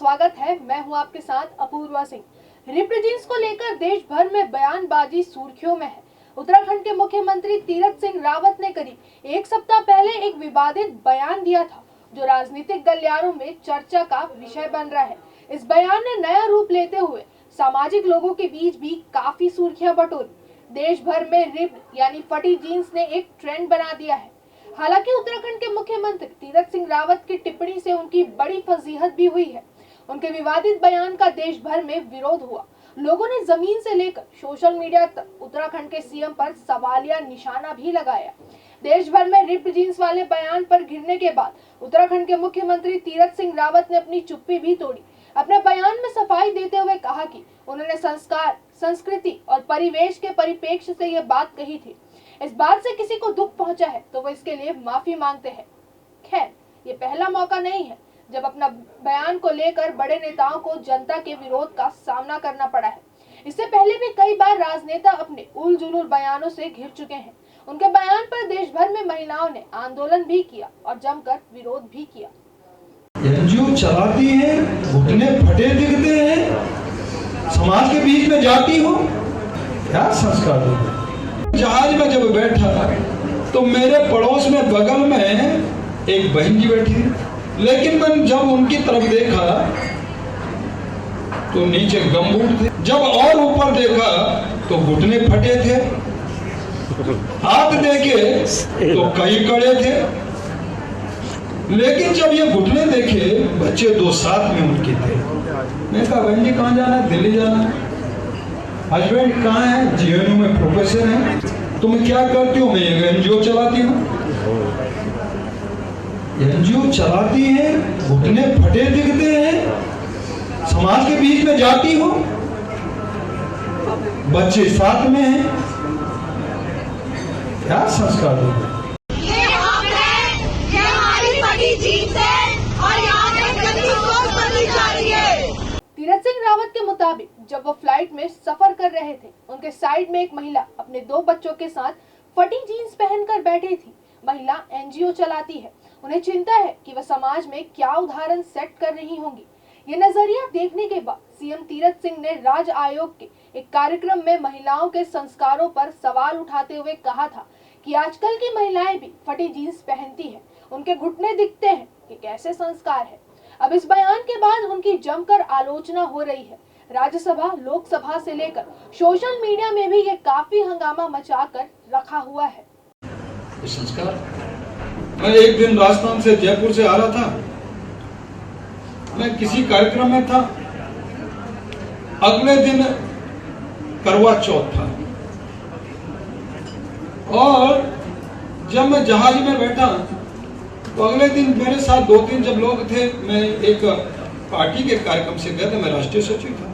स्वागत है। मैं हूं आपके साथ अपूर्वा सिंह। रिप्ड जींस को लेकर देश भर में बयानबाजी सुर्खियों में है। उत्तराखंड के मुख्यमंत्री तीरथ सिंह रावत ने करीब एक सप्ताह पहले एक विवादित बयान दिया था, जो राजनीतिक गलियारों में चर्चा का विषय बन रहा है। इस बयान ने नया रूप लेते हुए सामाजिक लोगों के बीच भी काफी सुर्खियां बटोरी। देश भर में रिप्ड यानी फटी जीन्स ने एक ट्रेंड बना दिया है। हालांकि उत्तराखंड के मुख्यमंत्री तीरथ सिंह रावत की टिप्पणी से उनकी बड़ी फजीहत भी हुई है। उनके विवादित बयान का देश भर में विरोध हुआ। लोगों ने जमीन से लेकर सोशल मीडिया तक उत्तराखंड के सीएम पर सवालिया निशाना भी लगाया। देश भर में रिप्ड जींस वाले बयान पर घिरने के बाद उत्तराखंड के मुख्यमंत्री तीरथ सिंह रावत ने अपनी चुप्पी भी तोड़ी। अपने बयान में सफाई देते हुए कहा कि उन्होंने संस्कार, संस्कृति और परिवेश के परिप्रेक्ष्य से यह बात कही थी। इस बात से किसी को दुख पहुंचा है तो वो इसके लिए माफी मांगते हैं। खैर, ये पहला मौका नहीं है जब अपना बयान को लेकर बड़े नेताओं को जनता के विरोध का सामना करना पड़ा है। इससे पहले भी कई बार राजनेता अपने उल जुलूल बयानों से घिर चुके हैं। उनके बयान पर देश भर में महिलाओं ने आंदोलन भी किया और जमकर विरोध भी किया। एनजीओ चलाती है, घुटने फटे दिखते हैं, समाज के बीच में जाती हो, क्या संस्कार हो। जहाज में जब बैठा तो मेरे पड़ोस में बगल में एक बहन जी बैठी थी, लेकिन मैं जब उनकी तरफ देखा तो नीचे गमबूट थे, जब और ऊपर देखा तो घुटने फटे थे, हाथ देखे तो कई कड़े थे, लेकिन जब ये घुटने देखे बच्चे दो साथ में उनके थे। मैं कहा बहन जी कहाँ जाना है? दिल्ली जाना है। हस्बैंड कहाँ है? जीएनयू में प्रोफेसर है। तुम क्या करती हो? मैं एनजीओ चलाती हूँ। एनजीओ चलाती है, घुटने फटे दिखते हैं, समाज के बीच में जाती हो, बच्चे साथ में हैं, क्या संस्कार हो। तीरथ सिंह रावत के मुताबिक जब वो फ्लाइट में सफर कर रहे थे, उनके साइड में एक महिला अपने 2 बच्चों के साथ फटी जीन्स पहनकर बैठी थी। महिला एनजीओ चलाती है, उन्हें चिंता है कि वह समाज में क्या उदाहरण सेट कर रही होंगी। ये नजरिया देखने के बाद सीएम तीरथ सिंह ने राज्य आयोग के एक कार्यक्रम में महिलाओं के संस्कारों पर सवाल उठाते हुए कहा था कि आजकल की महिलाएं भी फटी जीन्स पहनती हैं, उनके घुटने दिखते हैं, ये कैसे संस्कार है। अब इस बयान के बाद उनकी जमकर आलोचना हो रही है। राज्यसभा, लोकसभा से लेकर सोशल मीडिया में भी ये काफी हंगामा मचाकर रखा हुआ है। संस्कार। मैं एक दिन राजस्थान से, जयपुर से आ रहा था, मैं किसी कार्यक्रम में था। अगले दिन करवा चौथ था और जब मैं जहाज में बैठा तो अगले दिन मेरे साथ 2-3 जब लोग थे, मैं एक पार्टी के कार्यक्रम से गया था, मैं राष्ट्रीय सचिव था।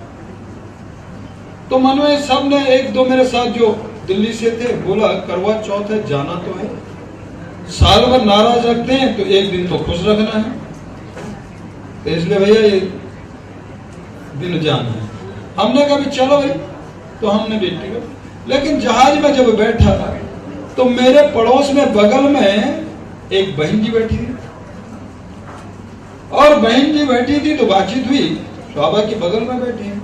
तो मन में सब ने, 1-2 मेरे साथ जो दिल्ली से थे, बोला करवा चौथ है, जाना तो है, साल भर नाराज रखते हैं तो एक दिन तो खुश रखना है, तो इसलिए भैया ये दिन जाना है। हमने कहा चलो भाई, तो हमने भी टिकट। लेकिन जहाज में जब बैठा तो मेरे पड़ोस में बगल में एक बहन जी बैठी थी, और बहन जी बैठी थी तो बातचीत हुई, शोभा की बगल में बैठी है,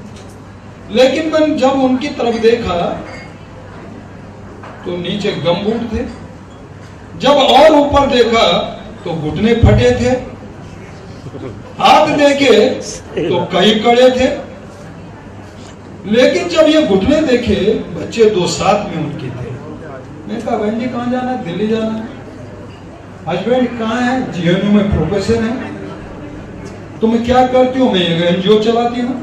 लेकिन मैं जब उनकी तरफ देखा तो नीचे गमबूट थे, जब और ऊपर देखा तो घुटने फटे थे, हाथ देखे तो कई कड़े थे, लेकिन जब ये घुटने देखे बच्चे 2 साथ में उनके थे। मैं कहा बहन जी कहाँ जाना है? दिल्ली जाना है। हस्बैंड कहाँ है? जीएनयू में प्रोफेसर है। तुम क्या करती हो? मैं एनजीओ चलाती हूँ।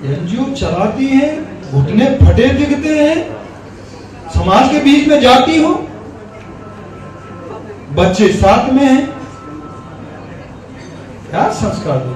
एनजीओ चलाती है, घुटने फटे दिखते हैं, समाज के बीच में जाती हो, बच्चे साथ में हैं, क्या संस्कार हो।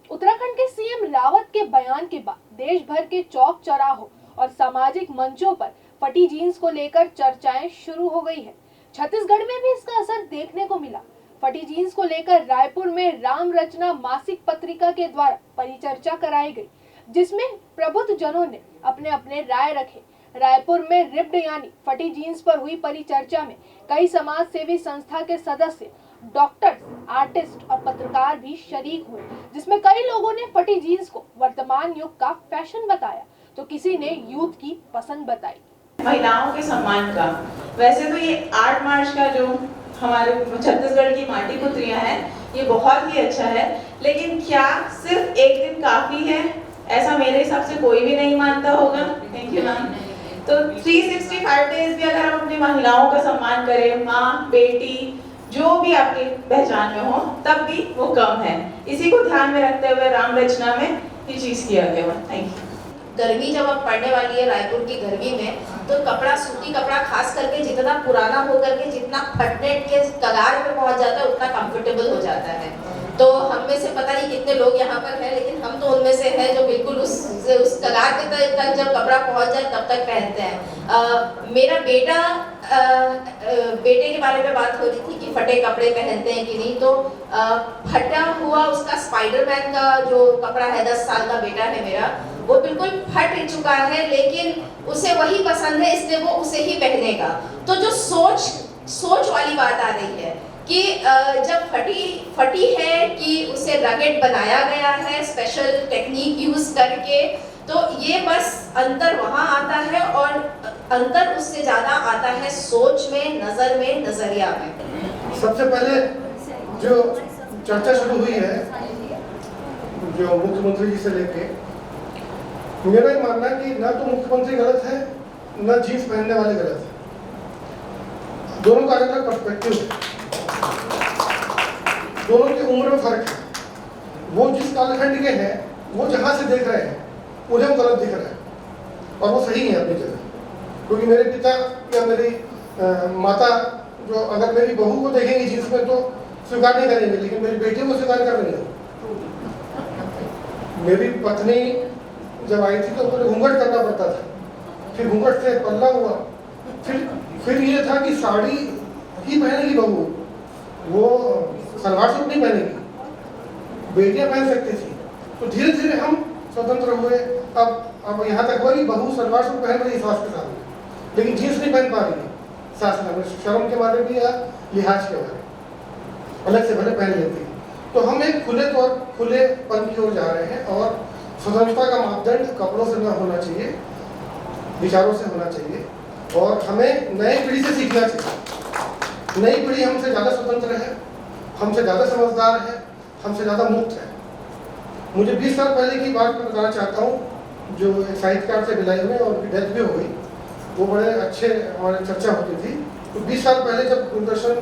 उत्तराखंड के सीएम रावत के बयान के बाद देश भर के चौक चौराहों और सामाजिक मंचों पर फटी जीन्स को लेकर चर्चाएं शुरू हो गई है। छत्तीसगढ़ में भी इसका असर देखने को मिला। फटी जीन्स को लेकर रायपुर में राम रचना मासिक पत्रिका के द्वारा परिचर्चा कराई गई, जिसमें प्रबुद्ध जनों ने अपने अपने राय रखे। रायपुर में रिप्ड यानी फटी जीन्स पर हुई परिचर्चा में कई समाज सेवी संस्था के सदस्य डॉक्टर्स, आर्टिस्ट और पत्रकार भी शरीक हुए, जिसमें कई लोगों ने फटी जीन्स को वर्तमान युग का फैशन बताया तो किसी ने यूथ की पसंद बताई। महिलाओं के सम्मान का, वैसे तो ये 8 मार्च का जो हमारे छत्तीसगढ़ की माटी पुत्रियां हैं, ये बहुत ही अच्छा है, लेकिन क्या सिर्फ एक दिन काफी है? ऐसा मेरे हिसाब से कोई भी नहीं मानता होगा। Thank you ma'am. तो 365 डेज भी अगर हम अपनी महिलाओं का सम्मान करें, माँ, बेटी, जो भी आपकी पहचान में हो, तब भी वो कम है। इसी को ध्यान में रखते हुए राम रचना में ये चीज किया गया। Thank you. गर्मी जब अब पड़ने वाली है रायपुर की गर्मी में, तो कपड़ा, सूती कपड़ा खास करके जितना पुराना होकर के जितना फटने के कगार पे पहुंच जाता है उतना कंफर्टेबल हो जाता है। तो हम में से पता नहीं कितने लोग यहाँ पर हैं, लेकिन हम तो उनमें से हैं जो बिल्कुल उस कगार पे तक जब कपड़ा पहुंच जाए तब तक पहनते हैं। मेरा बेटे के बारे में बात हो रही थी कि फटे कपड़े पहनते हैं कि नहीं, तो फटा हुआ उसका स्पाइडरमैन का जो कपड़ा है, 10 साल का बेटा है मेरा, वो बिल्कुल फट चुका है, लेकिन उसे वही पसंद है, इसलिए वो उसे ही पहनेगा। तो जो सोच वाली बात आ रही है कि जब फटी है कि उसे रगेट बनाया गया है स्पेशल टेक्निक यूज करके, तो ये बस अंतर वहाँ आता है और अंतर उससे ज्यादा आता है सोच में, नजर में, नजरिया में। सबसे पहले जो चर्चा शुरू हुई है जो मुख्यमंत्री जी से लेके, मेरा ये मानना है कि ना तो मुख्यमंत्री गलत है ना जीन्स पहनने वाले गलत है। दोनों का अलग अलग पर्सपेक्टिव है, दोनों की उम्र में फर्क है। वो जिस कालखंड के हैं, वो जहाँ से देख रहे हैं उन्हें वो गलत दिख रहा है और वो सही है अपनी जगह। क्योंकि मेरे पिता या मेरी माता जो अगर मेरी बहू को देखेंगे जीन्स में तो स्वीकार नहीं करेंगे, लेकिन मेरी बेटी को स्वीकार कर रही है। मेरी पत्नी जब आई थी तो मुझे घूंघट करना पड़ता था, फिर घूंघट से पल्ला हुआ, फिर ये था कि साड़ी ही पहनेगी बहू, वो सलवार सूट नहीं पहनेगी, बेटियां पहन सकती थी। तो धीरे धीरे हम स्वतंत्र हुए। अब यहाँ तक हुआ कि बहू सलवार सूट पहन रही सास के सामने, लेकिन जीन्स नहीं पहन पा रही है सास में, शर्म के मारे भी या लिहाज के मारे, अलग से भले पहन लेती है। तो हम एक खुलेपन की ओर जा रहे हैं और स्वतंत्रता का मापदंड कपड़ों से न होना चाहिए, विचारों से होना चाहिए। और हमें नई पीढ़ी से सीखना चाहिए। नई पीढ़ी हमसे ज़्यादा स्वतंत्र है, हमसे ज़्यादा समझदार है, हमसे ज़्यादा मुक्त है। मुझे 20 साल पहले की बात मैं बताना चाहता हूँ, जो एक साहित्यकार से मिलाई हुई और उनकी डेथ भी हो गई। वो बड़े अच्छे हमारी चर्चा होती थी। तो 20 साल पहले जब दूरदर्शन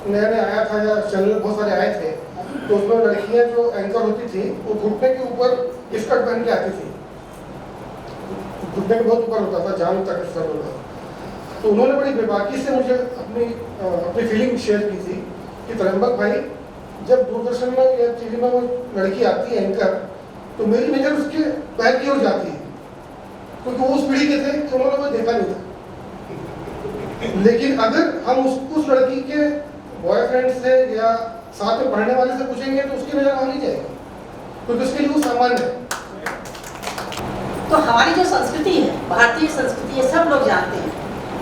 नया नया आया था या चैनल बहुत सारे आए थे, तो उसमें लड़कियां जो एंकर होती थी वो घुटने के ऊपर स्कर्ट पहन के आती थी, घुटने के बहुत ऊपर होता था, जान तक स्कर्ट होता था। तो उन्होंने बड़ी बेबाकी से मुझे अपनी फीलिंग शेयर की थी कि तरंबक भाई, जब दूरदर्शन में या टीवी में वो लड़की आती है एंकर, तो मेरी नज़र उसके पैर की ओर जाती है, क्योंकि वो उस पीढ़ी के थे कि उन्होंने वो देखा नहीं था। लेकिन अगर हम उस लड़की के बॉयफ्रेंड से या साथ में पढ़ने वाले से पूछेंगे तो उसकी नज़र वहाँ नहीं जाएगी, क्योंकि उसके लिए वो सामान्य है। तो हमारी जो संस्कृति है, भारतीय संस्कृति है, सब लोग जानते हैं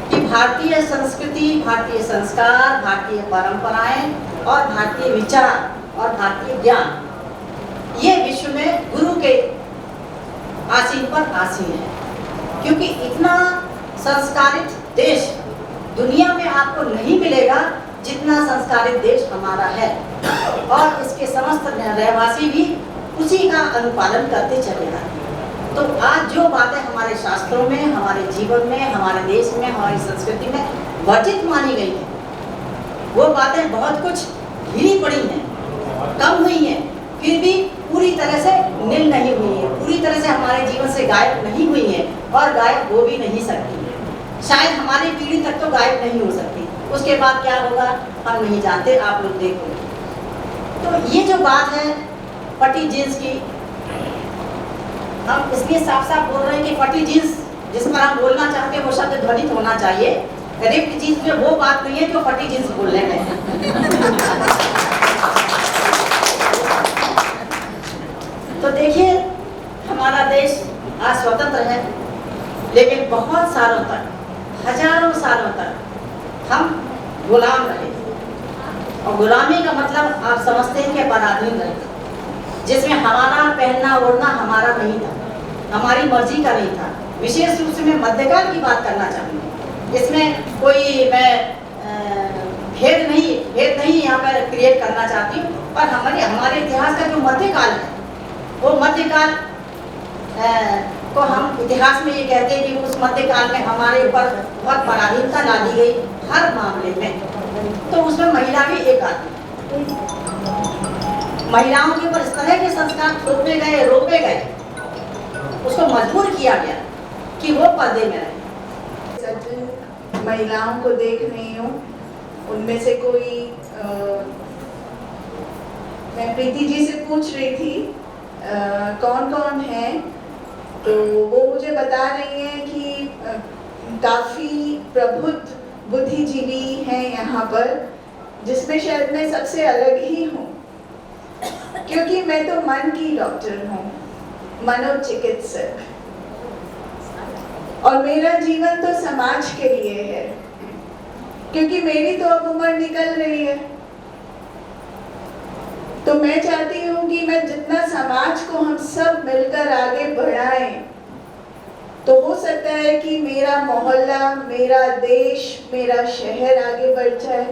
कि भारतीय संस्कृति, भारतीय संस्कार, भारतीय परंपराएं और भारतीय विचार और भारतीय ज्ञान, ये विश्व में गुरु के आसीन पर आसीन है। क्योंकि इतना संस्कारित देश दुनिया में आपको नहीं मिलेगा जितना संस्कारित देश हमारा है, और इसके समस्त रहवासी भी उसी का अनुपालन करते चले आए। तो आज जो बातें हमारे शास्त्रों में, हमारे जीवन में, हमारे देश में, हमारी संस्कृति में वर्जित मानी गई है, वो बातें बहुत कुछ गिरी पड़ी हैं, कम हुई हैं, फिर भी पूरी तरह से नील नहीं हुई है, पूरी तरह से हमारे जीवन से गायब नहीं हुई है और गायब हो भी नहीं सकती है। शायद हमारी पीढ़ी तक तो गायब नहीं हो सकती, उसके बाद क्या होगा हम नहीं जानते, आप लोग देखो। तो ये जो बात है फटी जीन्स की, हम इसलिए साफ साफ बोल रहे हैं कि फटी जीन्स जिस पर हम बोलना चाहते हैं वो शब्द ध्वनित होना चाहिए। रिप्ड जीन्स में वो बात नहीं है जो फटी जीन्स बोलने में। तो देखिए, हमारा देश आज स्वतंत्र है, लेकिन बहुत सालों तक, हजारों सालों तक हम गुलाम रहे। और गुलामी का मतलब आप समझते हैं कि पराधीन रहना, जिसमें हमारा पहनना ओढ़ना हमारा नहीं था, हमारी मर्जी का नहीं था। विशेष रूप से मैं मध्यकाल की बात करना चाहूँगी। इसमें कोई मैं भेद नहीं यहाँ पर क्रिएट करना चाहती हूँ, पर हमारे इतिहास का जो मध्यकाल है, वो मध्यकाल को हम इतिहास में ये कहते हैं कि उस मध्यकाल में हमारे ऊपर बहुत पराधीनता ला दी गई हर मामले में। तो उसमें महिला भी एक आती, महिलाओं के ऊपर इस तरह के संस्कार थोपे गए, रोपे गए, उसको मजबूर किया गया कि वो पर्दे में रहे। सचिन महिलाओं को देख रही हूँ, उनमें से कोई मैं प्रीति जी से पूछ रही थी कौन कौन है, तो वो मुझे बता रही हैं कि काफ़ी प्रबुद्ध बुद्धिजीवी हैं यहाँ पर, जिसमें शायद मैं सबसे अलग ही हूँ, क्योंकि मैं तो मन की डॉक्टर हूँ, मनोचिकित्सक, और मेरा जीवन तो समाज के लिए है, क्योंकि मेरी तो अब उम्र निकल रही है। तो मैं चाहती हूँ कि मैं जितना समाज को हम सब मिलकर आगे बढ़ाएं, तो हो सकता है कि मेरा मोहल्ला, मेरा देश, मेरा शहर आगे बढ़ जाए।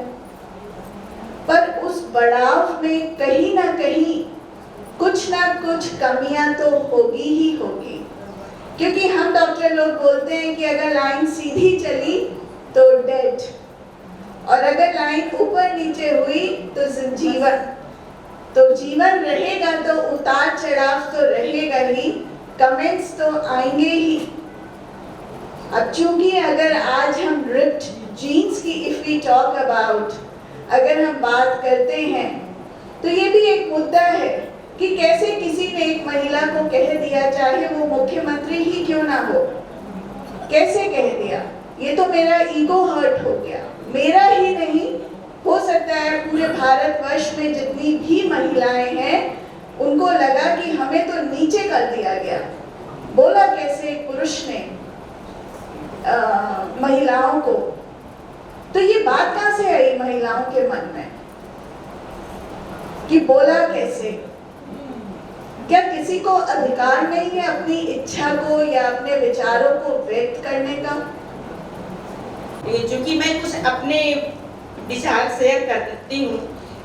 पर उस बढ़ाव में कहीं ना कहीं कुछ ना कुछ कमियां तो होगी ही होगी, क्योंकि हम डॉक्टर लोग बोलते हैं कि अगर लाइन सीधी चली तो डेड, और अगर लाइन ऊपर नीचे हुई तो जीवन। तो जीवन रहेगा तो उतार चढ़ाव तो रहेगा ही, कमेंट्स तो आएंगे ही। अब चूंकि अगर आज हम रिप्ड जीन्स की इफ वी टॉक अबाउट, अगर हम बात करते हैं, तो ये भी एक मुद्दा है कि कैसे किसी ने एक महिला को कह दिया, चाहे वो मुख्यमंत्री ही क्यों ना हो, कैसे कह दिया। ये तो मेरा ईगो हर्ट हो गया, मेरा ही नहीं, हो सकता है पूरे भारतवर्ष में जितनी भी महिलाएं हैं उनको लगा कि हमें तो नीचे कर दिया गया। बोला कैसे एक पुरुष ने महिलाओं को, तो ये बात कहाँ से आई महिलाओं के मन में कि बोला कैसे? क्या किसी को अधिकार नहीं है अपनी इच्छा को या अपने विचारों को व्यक्त करने का? चूंकि मैं कुछ अपने विचार शेयर करती हूँ,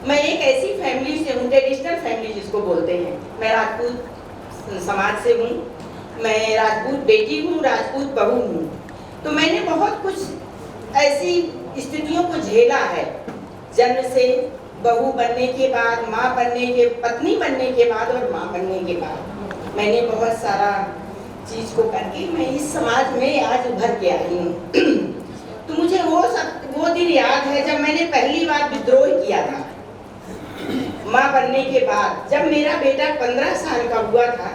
मैं एक ऐसी फैमिली से हूँ, ट्रेडिशनल फैमिली जिसको बोलते हैं। मैं राजपूत समाज से हूँ, मैं राजपूत बेटी हूँ, राजपूत बहू हूँ। तो मैंने बहुत कुछ ऐसी स्थितियों को झेला है, जन्म से, बहू बनने के बाद, माँ बनने के, पत्नी बनने के बाद और माँ बनने के बाद मैंने बहुत सारा चीज़ को करके मैं इस समाज में आज उभर के आई हूँ। तो मुझे वो दिन याद है जब मैंने पहली बार विद्रोह किया था माँ बनने के बाद। जब मेरा बेटा 15 साल का हुआ था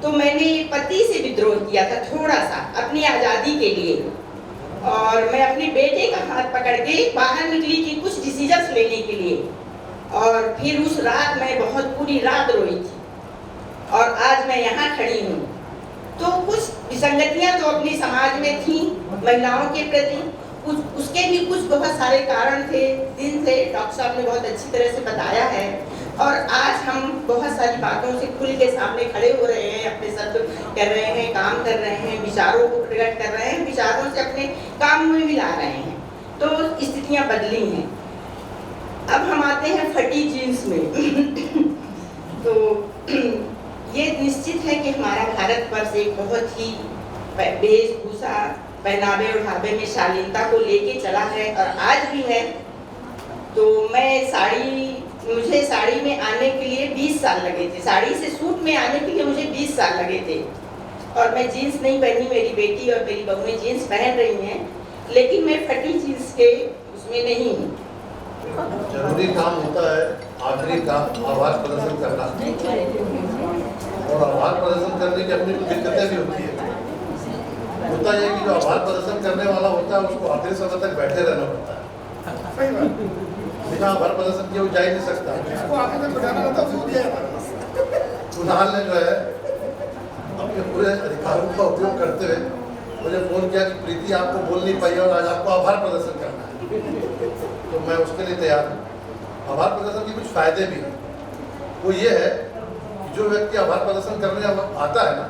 तो मैंने पति से विद्रोह किया था थोड़ा सा अपनी आज़ादी के लिए, और मैं अपने बेटे का हाथ पकड़ के बाहर निकली थी कुछ डिसीजंस लेने के लिए, और फिर उस रात मैं बहुत पूरी रात रोई थी, और आज मैं यहाँ खड़ी हूँ। तो कुछ विसंगतियाँ तो अपने समाज में थी महिलाओं के प्रति, उसके भी कुछ बहुत सारे कारण थे, दिन थे, डॉक्टर साहब ने बहुत अच्छी तरह से बताया है, और आज हम बहुत सारी बातों से खुल के सामने खड़े हो रहे हैं, अपने शब्द कर रहे हैं, काम कर रहे हैं, विचारों को प्रकट कर रहे हैं, विचारों से अपने काम में भी ला रहे हैं। तो स्थितियाँ बदली हैं। अब हम आते हैं फटी जीन्स में। तो ये निश्चित है कि हमारा भारतवर्ष एक बहुत ही वेशभूषा, पहनावे ओढ़ावे में शालीनता को लेके चला है और आज भी है। तो मुझे साड़ी में आने के लिए 20 साल लगे थे, साड़ी से सूट में आने के लिए मुझे 20 साल लगे थे, और मैं जीन्स नहीं पहनी, मेरी बेटी और मेरी बहुएं जीन्स पहन रही हैं, लेकिन मैं फटी जीन्स के उसमें नहीं हूँ। जरूरी काम होता है आखिरी काम आवाज प्रदर्शन करना, और आवाज प्रदर्शन करने की अपनी दिक्कतें भी होती है। होता है कि जो आवाज प्रदर्शन करने वाला होता है उसको आखिरी समय तक बैठे रहना पड़ता है, बिना आवाज प्रदर्शन किए वो जा ही नहीं सकता। कुणाल ने जो है अपने पूरे अधिकारों का उपयोग करते हुए मुझे फोन किया कि प्रीति आपको बोल नहीं पाई और आज आपको आभार प्रदर्शन करना है, तो मैं उसके लिए तैयार हूँ। आभार प्रदर्शन के कुछ फायदे भी हैं। वो ये है कि जो व्यक्ति आभार प्रदर्शन करने आता है ना,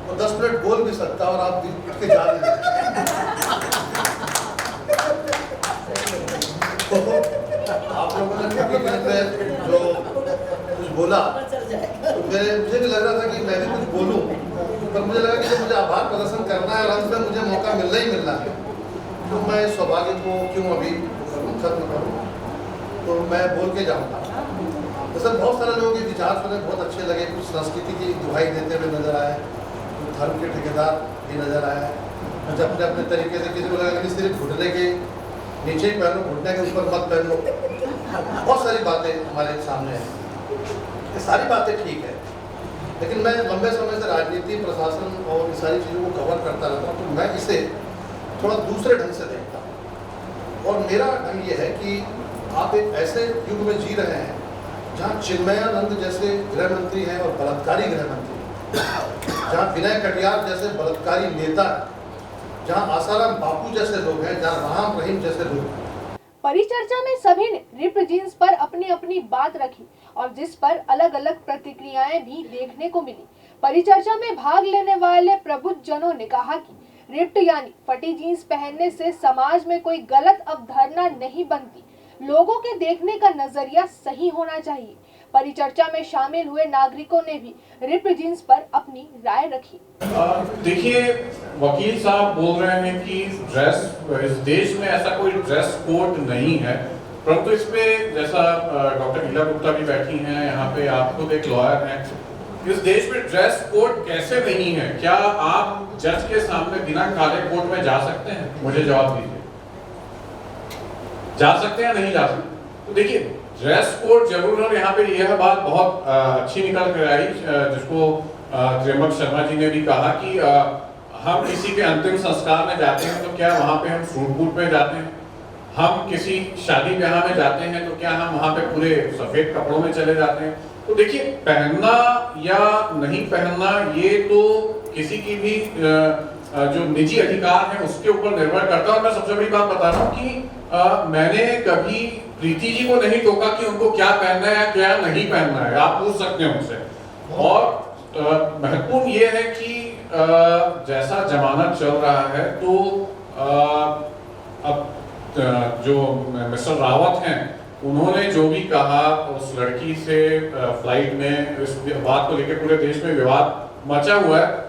वो 10 मिनट बोल भी सकता है और आप उठ के जा नहीं आप लोगों ने जो कुछ बोला तो मुझे भी लग रहा था कि मैं भी कुछ बोलूं, पर मुझे लगा कि जब मुझे आभार प्रदर्शन करना है और अंत में मुझे मौका मिलना ही मिलना है, तो मैं सौभाग्य को क्यों अभी खत्म करूं, तो मैं बोल के जाऊंगा। दरअसल बहुत सारे लोगों के विचार सुने, बहुत अच्छे लगे। कुछ संस्कृति की दुहाई देते हुए नजर आए, कुछ धर्म के ठेकेदार भी नजर आए, कुछ अपने अपने तरीके से, किसी को लगा कि सिर्फ घुटने के नीचे ही पहनो, घुटने के ऊपर मत पहनो। बहुत सारी बातें हमारे सामने हैं, ये सारी बातें ठीक है, लेकिन मैं लंबे समय से राजनीति, प्रशासन और ये सारी चीज़ों को कवर करता रहता हूँ, तो मैं इसे थोड़ा दूसरे ढंग से देखता हूँ। और मेरा ढंग ये है कि आप एक ऐसे युग में जी रहे हैं जहाँ चिन्मयानंद जैसे गृह मंत्री हैं और बलात्कारी गृह मंत्री, जहाँ विनय कटियार जैसे बलात्कारी नेता, जहाँ आसाराम बापू जैसे लोग हैं, जहाँ राम रहीम जैसे लोग हैं। परिचर्चा में सभी ने रिप्ड जीन्स पर अपनी अपनी बात रखी और जिस पर अलग अलग प्रतिक्रियाएं भी देखने को मिली। परिचर्चा में भाग लेने वाले प्रबुद्ध जनों ने कहा कि रिप्ड यानी फटी जीन्स पहनने से समाज में कोई गलत अवधारणा नहीं बनती, लोगों के देखने का नजरिया सही होना चाहिए। परिचर्चा में शामिल हुए नागरिकों ने भी रिप्ड जीन्स पर अपनी राय रखी। देखिए, वकील साहब बोल रहे हैं कि ड्रेस, इस देश में ऐसा कोई ड्रेस कोड नहीं है, परंतु इस पे जैसा डॉक्टर हीला गुप्ता भी बैठी हैं, यहाँ पे आप खुद एक लॉयर हैं, इस देश में ड्रेस कोड कैसे नहीं है? क्या आप जज के सामने बिना काले कोट में जा सकते हैं? मुझे जवाब दीजिए, जा सकते हैं नहीं जा सकते? तो देखिए, ड्रेस कोड जरूर, और यहाँ पे यह बात बहुत अच्छी निकल कर आई, जिसको त्र्यंबक शर्मा जी ने भी कहा कि हम किसी के अंतिम संस्कार में जाते हैं तो क्या वहाँ पे हम सूट बूट में जाते हैं? हम किसी शादी ब्याह में जाते हैं तो क्या हम वहाँ पे पूरे सफेद कपड़ों में चले जाते हैं? तो देखिए, पहनना या नहीं पहनना ये तो किसी की भी जो निजी अधिकार है उसके ऊपर निर्भर करता है। और मैं सबसे बड़ी बात बता रहा हूँ कि मैंने कभी प्रीति जी को नहीं टोका कि उनको क्या पहनना है या क्या नहीं पहनना है, आप पूछ सकते हैं उनसे। और महत्वपूर्ण ये है कि जैसा जमाना चल रहा है तो अब जो मिस्टर रावत हैं उन्होंने जो भी कहा उस लड़की से फ्लाइट में, इस बात को लेकर पूरे देश में विवाद मचा हुआ है।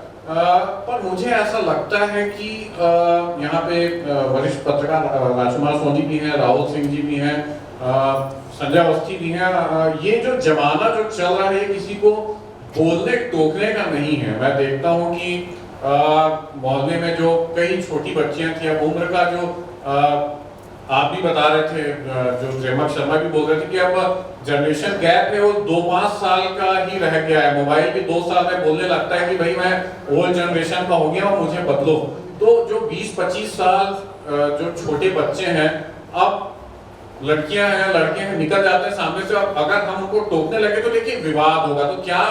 पर मुझे ऐसा लगता है कि यहाँ पे वरिष्ठ पत्रकार राजकुमार सोनी भी हैं, राहुल सिंह जी भी हैं, संजय अवस्थी भी हैं। ये जो जमाना जो चल रहा है किसी को बोलने टोकने का नहीं है। मैं देखता हूँ कि मोहल्ले में जो कई छोटी बच्चियां थी, अब उम्र का जो आप भी बता रहे थे, जो त्र्यंबक शर्मा भी बोल रहे थे कि अब जनरेशन गैप है वो 2-5 साल का ही रह गया है। मोबाइल भी 2 साल में बोलने लगता है कि भाई मैं ओल्ड जनरेशन का हो गया और मुझे बदलो। तो जो 20-25 साल जो छोटे बच्चे हैं, अब लड़कियां हैं लड़के हैं, निकल जाते हैं सामने से, अब अगर हम उनको टोकने लगे तो देखिए विवाद होगा। तो क्या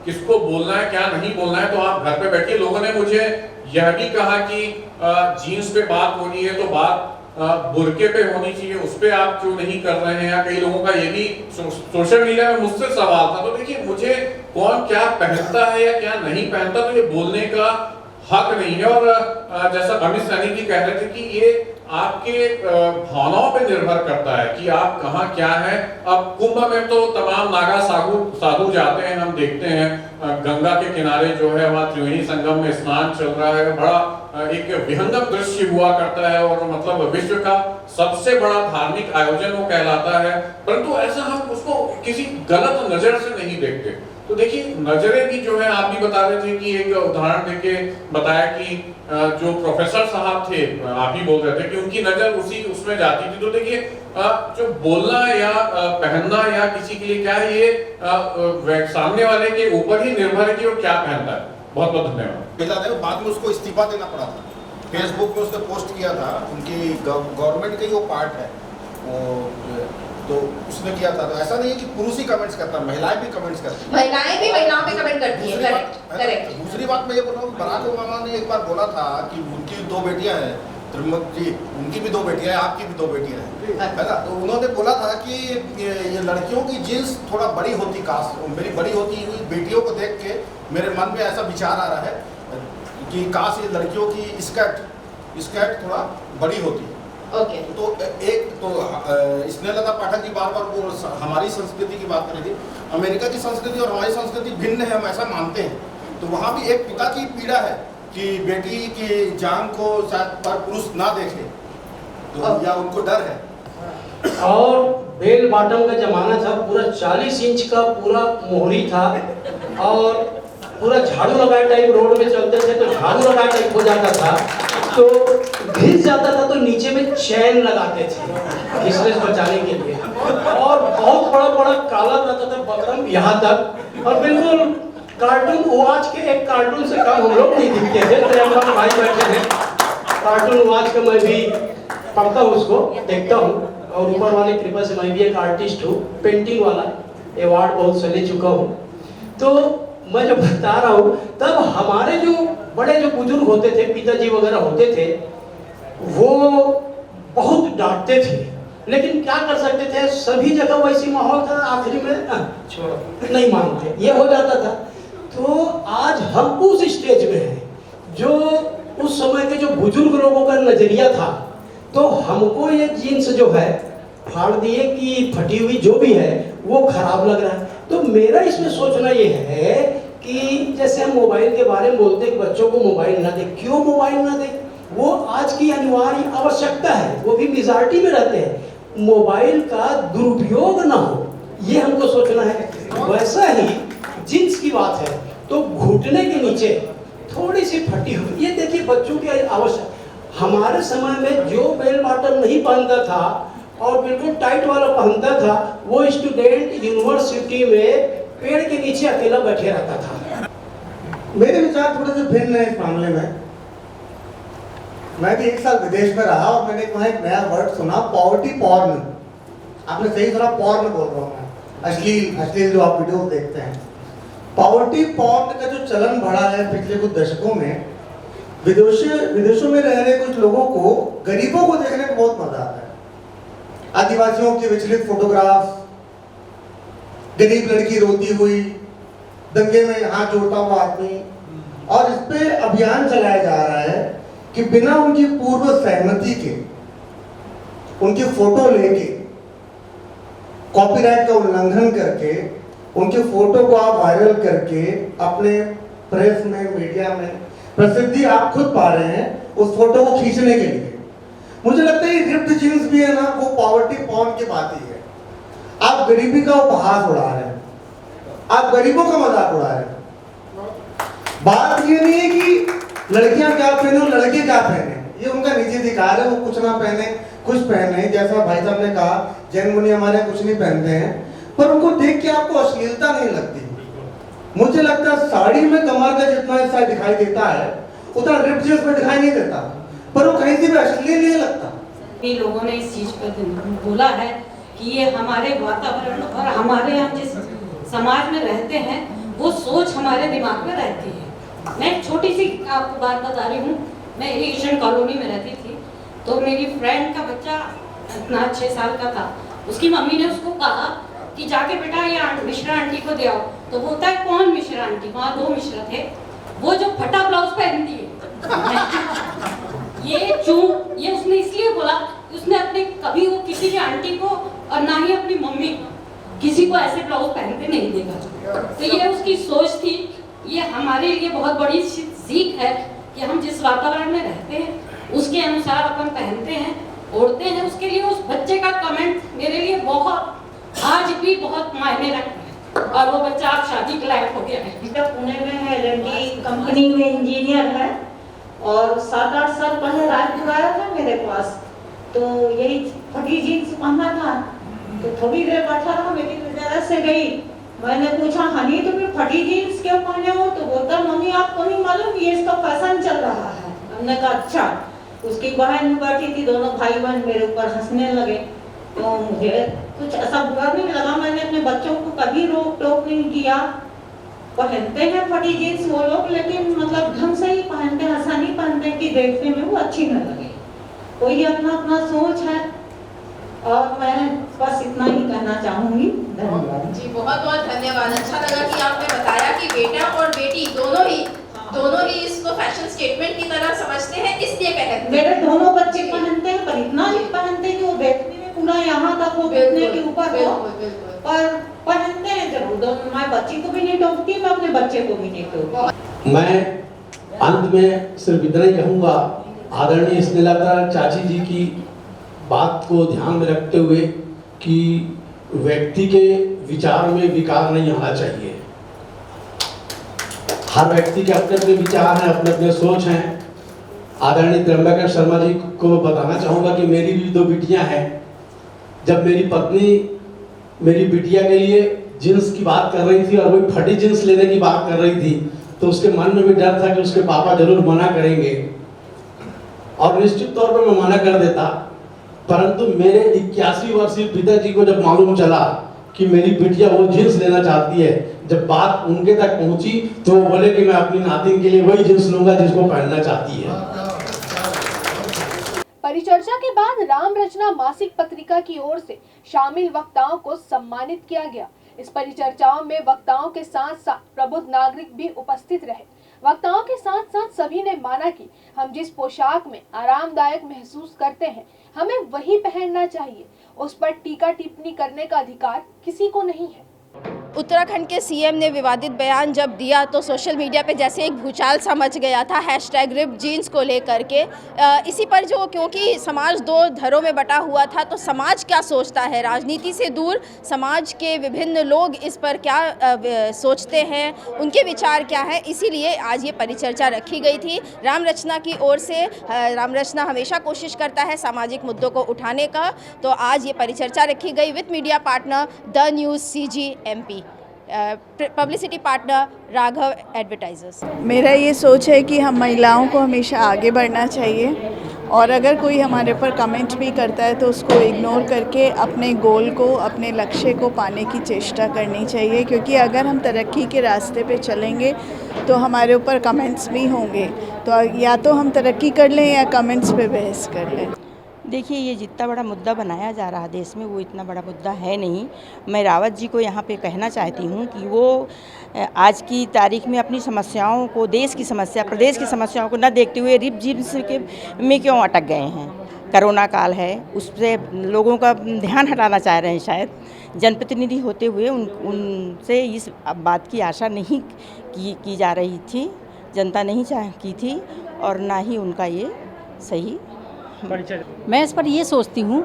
किसको बोलना है क्या नहीं बोलना है, तो आप घर पे बैठिए। लोगों ने मुझे यह भी कहा कि जीन्स पे बात हो रही है तो बात बुरके पे होनी चाहिए, उस पे आप क्यों नहीं कर रहे हैं। या कई लोगों का ये भी सोशल मीडिया में मुझसे सवाल था। तो देखिए, मुझे कौन क्या पहनता है या क्या नहीं पहनता तो ये बोलने का हक नहीं है। और जैसा अमित सैनी जी कह रहे थे कि ये आपके भावनाओं पे निर्भर करता है कि आप कहाँ क्या है। अब कुंभ में तो तमाम नागा साधु जाते हैं, हम देखते हैं गंगा के किनारे जो है वहाँ त्रिवेणी संगम में स्नान चल रहा है, बड़ा एक विहंगम दृश्य हुआ करता है और मतलब विश्व का सबसे बड़ा धार्मिक आयोजन वो कहलाता है। परंतु ऐसा हम उसको किसी गलत नजर से नहीं देखते। तो देखिए, नजरें भी जो है, आप भी बता रहे थे कि एक उदाहरण देके बताया कि जो प्रोफेसर साहब थे, आप ही बोल रहे थे कि उनकी नजर उसमें जाती थी। तो देखिए, जो बोलना या पहनना या किसी के लिए क्या है, ये सामने वाले के ऊपर ही निर्भर है कि वो क्या पहनता है। बहुत बहुत धन्यवाद। बाद में उसको इस्तीफा देना पड़ा था, फेसबुक पे उसने पोस्ट किया था, उनकी गवर्नमेंट का ही वो पार्ट है तो उसने किया था। तो ऐसा नहीं है कि पुरुष ही कमेंट्स करता है, महिलाएं भी कमेंट्स करती हैं, महिलाएं भी महिलाओं पे कमेंट करती हैं। दूसरी बात मैं ये बोल रहा हूँ, बराक ओबामा ने एक बार बोला था कि उनकी 2 बेटियां हैं त्रिमक जी, उनकी भी 2 बेटियां हैं, आपकी भी 2 बेटियां हैं, है ना। तो उन्होंने बोला था कि ये लड़कियों की जीन्स थोड़ा बड़ी होती, काश मेरी बड़ी होती हुई बेटियों को देख के मेरे मन में ऐसा विचार आ रहा है कि काश ये लड़कियों की स्कर्ट थोड़ा बड़ी होती। ओके। तो एक तो स्नेहलता पाठक जी बार बार वो हमारी संस्कृति की बात कर रही थी। अमेरिका की संस्कृति और हमारी संस्कृति भिन्न है, हम ऐसा मानते हैं। तो वहाँ भी एक पिता की पीड़ा है कि बेटी की जान को शायद पर पुरुष ना देखे, तो या उनको डर है। और बेल बॉटम का जमाना था, पूरा 40 इंच का पूरा मोहरी था और पूरा झाड़ू लगाए टाइप रोड में चलते थे तो झाड़ू लगाए टाइप हो जाता था, तो घिस जाता था तो नीचे में चैन लगाते थे घिसने से बचाने के लिए, और बहुत बड़ा बड़ा काला रहता था बकरम यहाँ तक, और बिल्कुल कार्टून, वो आज के एक कार्टून से कम हम लोग नहीं दिखते थे। तो हम लोग भाई बैठे थे, कार्टून आज का मैं भी पढ़ता हूँ, उसको देखता हूँ, और ऊपर वाले कृपा से मैं भी एक आर्टिस्ट हूँ, पेंटिंग वाला अवार्ड बहुत से ले चुका हूँ। तो मैं जब बता रहा हूँ तब हमारे जो बड़े जो बुजुर्ग होते थे, पिताजी वगैरह होते थे, वो बहुत डांटते थे, लेकिन क्या कर सकते थे, सभी जगह वैसी माहौल था, आखिरी में छोड़ो नहीं मानते, ये हो जाता था। तो आज हम उस स्टेज में हैं जो उस समय के जो बुजुर्ग लोगों का नजरिया था, तो हमको ये जीन्स जो है फाड़ दिए कि फटी हुई जो भी है वो खराब लग रहा है। तो मेरा इसमें सोचना ये है कि जैसे हम मोबाइल के बारे में बोलते हैं कि बच्चों को मोबाइल ना दे, क्यों मोबाइल ना दे, वो आज की अनिवार्य आवश्यकता है, वो भी मेजॉरिटी में रहते हैं। मोबाइल का दुरुपयोग ना हो, ये हमको सोचना है। वैसा ही जींस की बात है तो घुटने के नीचे थोड़ी सी फटी हुई, ये देखिए बच्चों की आवश्यक। हमारे समय में जो बेल बॉटम नहीं पहनता था और बिल्कुल टाइट वाला पहनता था, वो स्टूडेंट यूनिवर्सिटी में पेड़ के नीचे अकेला बैठे रहता था। मेरे विचार थोड़े से भिन्न है इस मामले में। मैं भी 1 साल विदेश में रहा और मैंने वहाँ एक नया वर्ड सुना, पॉवर्टी पॉर्न। आपने सही सुना, पॉर्न बोल रहा हूँ मैं, अश्लील जो आप वीडियो देखते हैं। पॉवर्टी पॉर्न का जो चलन बढ़ा है पिछले कुछ दशकों में, विदेशों में रह रहे कुछ लोगों को, गरीबों को देखने को बहुत मजा आता है। आदिवासियों की विचलित फोटोग्राफ, गरीब लड़की रोती हुई, दंगे में हाथ जोड़ता हुआ आदमी, और इस पे अभियान चलाया जा रहा है कि बिना उनकी पूर्व सहमति के उनकी फोटो लेके, कॉपीराइट का उल्लंघन करके, उनके फोटो को आप वायरल करके अपने प्रेस में, मीडिया में प्रसिद्धि आप खुद पा रहे हैं उस फोटो को खींचने के लिए। मुझे लगता है रिप्ड जीन्स भी है ना, वो पॉवर्टी पॉर्न की बात ही है। आप गरीबी का उपहास उड़ा रहे हैं, आप गरीबों का मजाक उड़ा रहे हैं। बात ये नहीं है कि लड़कियां क्या पहने और लड़के क्या पहने, ये उनका निजी अधिकार है, वो कुछ ना पहने कुछ पहने। जैसा भाई साहब ने कहा, जैन मुनि हमारे कुछ नहीं पहनते हैं, पर उनको देख के आपको अश्लीलता नहीं लगती। मुझे लगता है साड़ी में कमर का जितना हिस्सा दिखाई देता है उतना रिप्ड जींस में दिखाई नहीं देता, पर वो कहीं से भी अश्लील नहीं लगता। ये लोगों ने इस चीज पर बोला है कि ये हमारे वातावरण और हमारे हम जिस समाज में रहते हैं वो सोच हमारे दिमाग में रहती है। मैं एक छोटी सी आपको बात बता रही हूँ। मैं एशियन कॉलोनी में रहती थी, तो मेरी फ्रेंड का बच्चा इतना 6 साल का था। उसकी मम्मी ने उसको कहा कि जाके बेटा ये मिश्रा आंटी को दे आओ। तो बोलता है कौन मिश्रा आंटी? वहाँ 2 मिश्रा थे, वो जो फटा ब्लाउज पहनती है। ये उसने इसलिए बोला, उसने अपने कभी वो किसी की आंटी को और ना ही अपनी मम्मी को किसी को ऐसे ब्लाउज पहनते नहीं देखा। तो ये उसकी सोच थी। ये हमारे लिए बहुत बड़ी सीख है कि हम जिस वातावरण में रहते हैं उसके अनुसार अपन पहनते हैं, ओढ़ते हैं। उसके लिए उस बच्चे का कमेंट मेरे लिए बहुत, आज भी बहुत मायने रखता है। और वो बच्चा आप शादी के लायक हो गया है। पुणे में है, एल&टी कंपनी में इंजीनियर है, और 7-8 साल पहले राजपुर आया था मेरे पास, तो यही फटी जीन्स पहना था। तो थोड़ी देर बैठा रहा, मेरी नजर से गई। मैंने पूछा, हनी तुम फटी जीन्स क्यों पहने हो? तो बोलता, मम्मी आपको नहीं मालूम ये इसका फैशन चल रहा है। हमने कहा अच्छा। उसकी बहन बैठी थी, दोनों भाई बहन मेरे ऊपर हंसने लगे। तो मुझे कुछ ऐसा बुरा नहीं लगा। मैंने अपने बच्चों को कभी रोक टोक नहीं किया। पहनते हैं फटी जीन्स वो लोग, लेकिन मतलब ढंग से ही पहनते हैं, ऐसा नहीं पहनते कि देखने में वो अच्छी न लगे। कोई अपना अपना सोच है और मैं बस इतना ही कहना चाहूंगी। धन्यवाद जी, बहुत बहुत धन्यवाद। अच्छा लगा कि आपने बताया कि बेटा और बेटी दोनों ही इसको फैशन स्टेटमेंट की तरह समझते हैं, इसलिए पहनते हैं। मेरे दोनों बच्चे पहनते हैं, पर इतना नहीं पहनते कि वो बैठने में पूरा यहाँ तक वो बैठने के ऊपर हो, पर पहनते हैं जरूर। मैं बच्ची को भी नहीं टोकती, मैं अपने बच्चे को भी नहीं टोकती। मैं अंत में सिर्फ इतना ही कहूँगा, आदरणीय स्नेहलता चाची जी की बात को ध्यान में रखते हुए कि व्यक्ति के विचार में विकार नहीं आना चाहिए। हर व्यक्ति के अपने अपने विचार हैं, अपने अपने सोच हैं। आदरणीय त्र्यंबकेश्वर शर्मा जी को बताना चाहूँगा कि मेरी भी 2 बिटियाँ हैं। जब मेरी पत्नी मेरी बिटिया के लिए जींस की बात कर रही थी और वो फटी जींस लेने की बात कर रही थी, तो उसके मन में भी डर था कि उसके पापा जरूर मना करेंगे, और निश्चित तौर पर मैं मना कर देता। परंतु मेरे 81 वर्षीय पिताजी को जब मालूम चला कि मेरी बिटिया वो जींस लेना चाहती है, जब बात उनके तक पहुंची तो वो बोले कि मैं अपनी नातिन के लिए वही जींस लूंगा जिसको पहनना चाहती है। परिचर्चा के बाद राम रचना मासिक पत्रिका की ओर से शामिल वक्ताओं को सम्मानित किया गया। इस परिचर्चाओं में वक्ताओं के साथ साथ प्रबुद्ध नागरिक भी उपस्थित रहे। वक्ताओं के साथ साथ सभी ने माना कि हम जिस पोशाक में आरामदायक महसूस करते हैं, हमें वही पहनना चाहिए। उस पर टीका टिप्पणी करने का अधिकार किसी को नहीं है। उत्तराखंड के सीएम ने विवादित बयान जब दिया तो सोशल मीडिया पे जैसे एक भूचाल सा मच गया था #रिप जीन्स को लेकर के। इसी पर जो, क्योंकि समाज 2 धड़ों में बटा हुआ था, तो समाज क्या सोचता है, राजनीति से दूर समाज के विभिन्न लोग इस पर क्या सोचते हैं, उनके विचार क्या है, इसीलिए आज ये परिचर्चा रखी गई थी राम रचना की ओर से। राम रचना हमेशा कोशिश करता है सामाजिक मुद्दों को उठाने का, तो आज ये परिचर्चा रखी गई with media partner the news CG MP, publicity partner Raghav advertisers. मेरा ये सोच है कि हम महिलाओं को हमेशा आगे बढ़ना चाहिए, और अगर कोई हमारे ऊपर कमेंट भी करता है तो उसको इग्नोर करके अपने गोल को, अपने लक्ष्य को पाने की चेष्टा करनी चाहिए। क्योंकि अगर हम तरक्की के रास्ते पे चलेंगे तो हमारे ऊपर कमेंट्स भी होंगे, तो या तो हम तरक्की कर लें या कमेंट्स पे बहस कर लें। देखिए, ये जितना बड़ा मुद्दा बनाया जा रहा है देश में, वो इतना बड़ा मुद्दा है नहीं। मैं रावत जी को यहाँ पे कहना चाहती हूँ कि वो आज की तारीख में अपनी समस्याओं को, देश की समस्या, प्रदेश की समस्याओं को न देखते हुए रिप जीन्स में क्यों अटक गए हैं। कोरोना काल है, उससे लोगों का ध्यान हटाना चाह रहे हैं शायद। जनप्रतिनिधि होते हुए उनसे इस बात की आशा नहीं की जा रही थी, जनता नहीं की थी, और ना ही उनका ये सही। मैं इस पर ये सोचती हूँ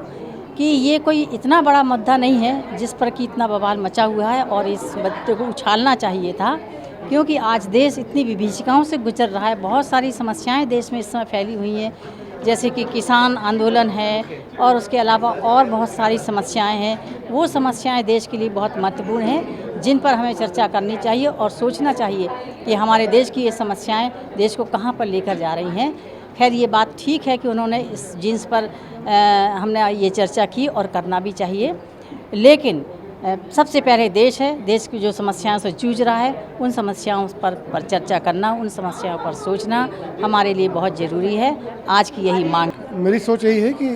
कि ये कोई इतना बड़ा मुद्दा नहीं है जिस पर कि इतना बवाल मचा हुआ है, और इस मुद्दे को उछालना चाहिए था, क्योंकि आज देश इतनी विभीषिकाओं से गुजर रहा है। बहुत सारी समस्याएं देश में इस समय फैली हुई हैं, जैसे कि किसान आंदोलन है, और उसके अलावा और बहुत सारी समस्याएं हैं। वो समस्याएं देश के लिए बहुत महत्वपूर्ण हैं, जिन पर हमें चर्चा करनी चाहिए और सोचना चाहिए कि हमारे देश की ये समस्याएं देश को कहाँ पर लेकर जा रही हैं। खैर, ये बात ठीक है कि उन्होंने इस जीन्स पर हमने ये चर्चा की, और करना भी चाहिए। लेकिन सबसे पहले देश है, देश की जो समस्याओं से जूझ रहा है, उन समस्याओं पर चर्चा करना, उन समस्याओं पर सोचना हमारे लिए बहुत ज़रूरी है। आज की यही मांग। मेरी सोच यही है कि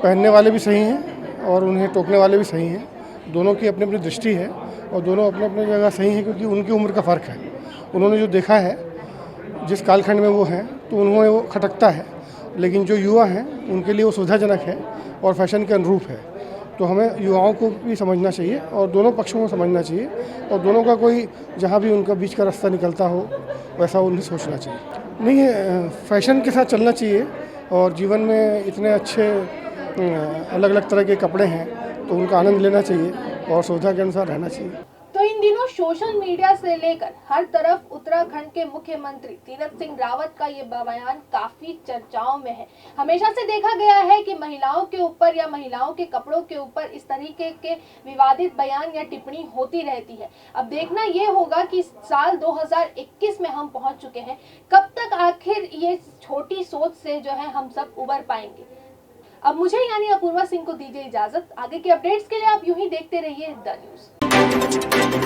पहनने वाले भी सही हैं और उन्हें टोकने वाले भी सही हैं। दोनों की अपनी अपनी दृष्टि है और दोनों अपने अपने जगह सही हैं, क्योंकि उनकी उम्र का फ़र्क है। उन्होंने जो देखा है, जिस कालखंड में वो हैं, तो उन्होंने वो खटकता है, लेकिन जो युवा हैं उनके लिए वो सुविधाजनक है और फैशन के अनुरूप है। तो हमें युवाओं को भी समझना चाहिए और दोनों पक्षों को समझना चाहिए, और दोनों का कोई जहाँ भी उनका बीच का रास्ता निकलता हो वैसा उन्हें सोचना चाहिए। नहीं है, फैशन के साथ चलना चाहिए, और जीवन में इतने अच्छे अलग अलग तरह के कपड़े हैं तो उनका आनंद लेना चाहिए और सुविधा के अनुसार रहना चाहिए। तो इन दिनों सोशल मीडिया से लेकर हर तरफ उत्तराखंड के मुख्यमंत्री तीरथ सिंह रावत का ये बयान काफी चर्चाओं में है। हमेशा से देखा गया है कि महिलाओं के ऊपर या महिलाओं के कपड़ों के ऊपर इस तरीके के विवादित बयान या टिप्पणी होती रहती है। अब देखना ये होगा कि साल 2021 में हम पहुंच चुके हैं, कब तक आखिर ये छोटी सोच से जो है हम सब उबर पाएंगे। अब मुझे यानी अपूर्वा सिंह को दीजिए इजाजत। आगे के अपडेट्स के लिए आप यूं ही देखते रहिए द न्यूज़।